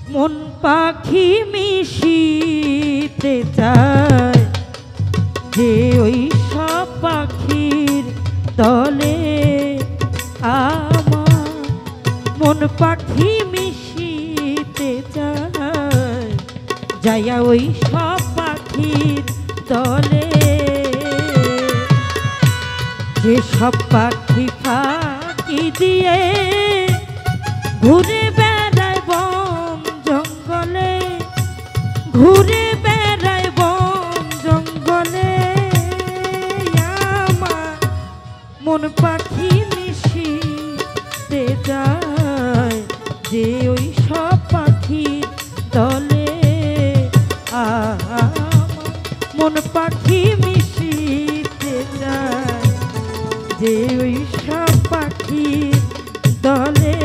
মন পাখি মিশিতে চায় যে ওই সব পাখির দলে আমার মন পাখি মিশিতে চায় যাইয়া ওই সব পাখির দলে যে সব পাখি ফাঁকি দিয়ে ঘুরে বেড়ায় বন জঙ্গলে ঘুরে বেড়ায় বন জঙ্গলে আমার মন পাখি মিশিতে যায় যে ওই সব পাখির দলে আমার মন পাখি মিশিতে যায় যে ওই সব পাখির দলে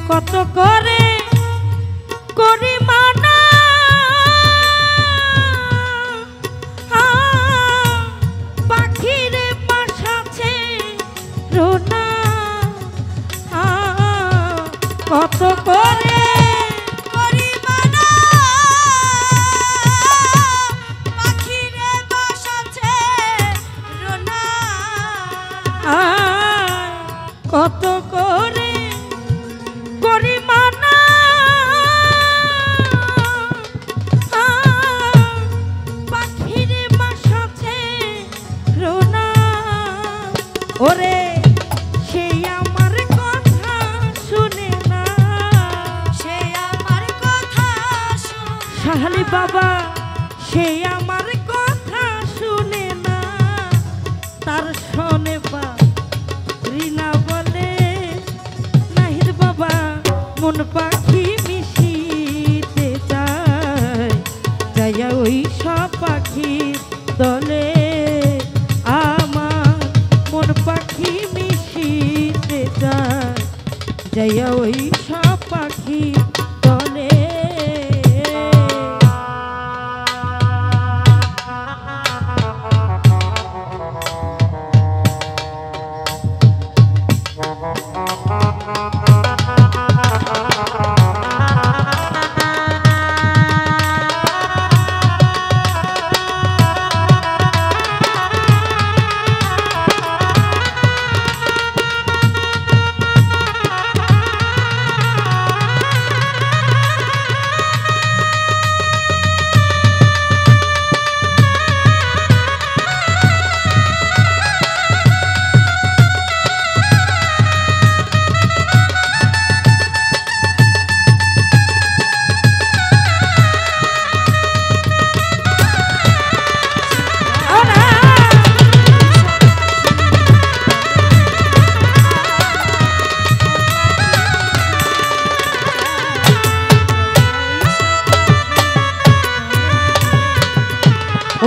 কত করে করি মানা পাখির বাসাছে রোনা কত করে করি মানা পাখির বাসাছে রোনা কত করে ওরে সেই আমার কথা শুনে না সেই আমার কথা শাহালি বাবা সেই আমার কথা শুনে না তার শোনে বা রিনা বলে নাহিদ বাবা মন পাখি মিশিতে চায় যাইয়া ওই সব পাখির দলে পাখি মিশিতে যায় যাইয়া ওই সব পাখি দলে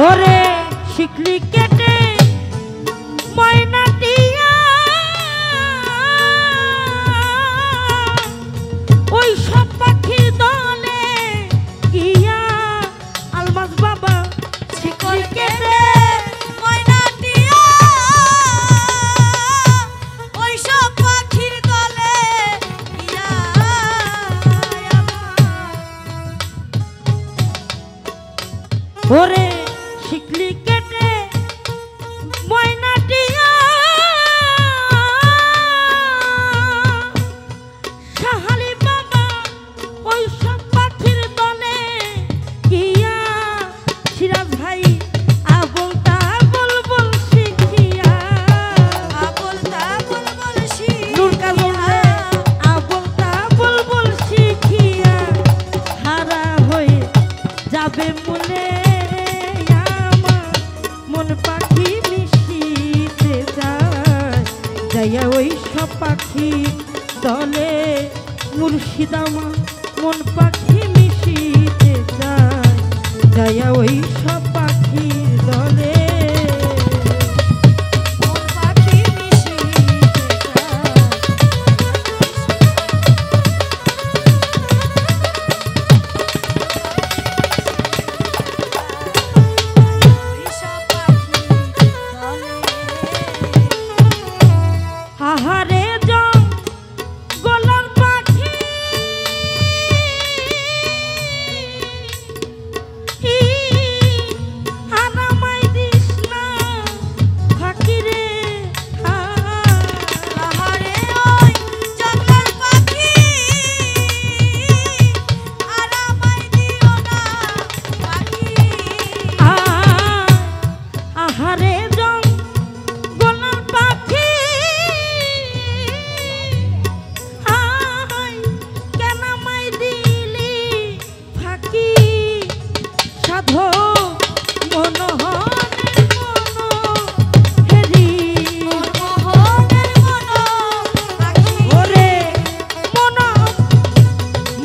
ওরে শিকলি কেটে ময়না দিয়া ওই সব পাখির দলে গিয়া আলমাস বাবা শিকল কেটে ময়না দিয়া ওই সব পাখির দলে গিয়া ওরে শিকলি কেটে ময়না দিয়া শাহালি বাবা ওই সব পাখির দলে গিয়া সিরাজ ভাই আবল তাবল বল শিখিয়া আবল তাবল বল শিখিয়া আবল তাবল বল শিখিয়া হারা হয়ে যাবে মনে মনে আমার মন পাখি মিশিতে যায় যাইয়া ওই সব পাখি দলে মুর্শিদ আমার মন পাখি মিশিতে যায় যাইয়া ওই সব পাখির দলে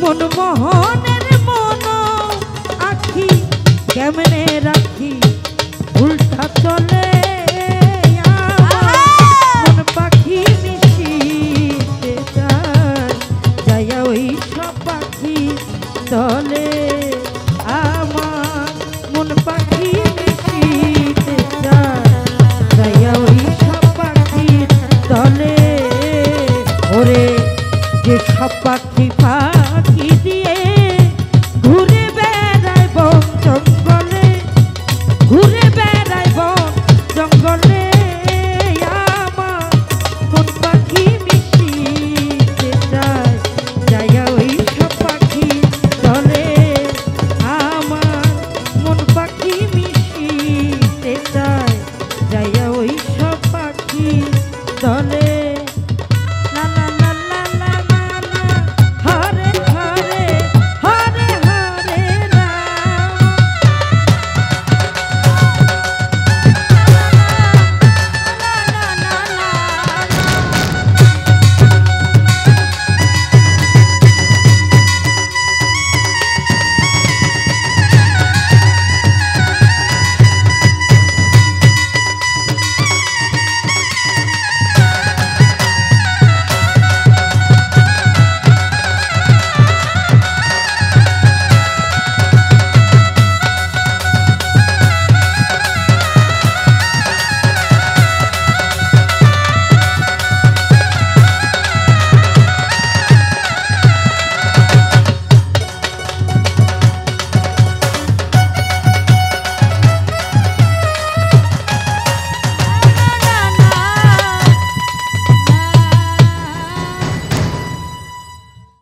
মনমোহনের মন আখি কেমনে রাখি উল্টা চলে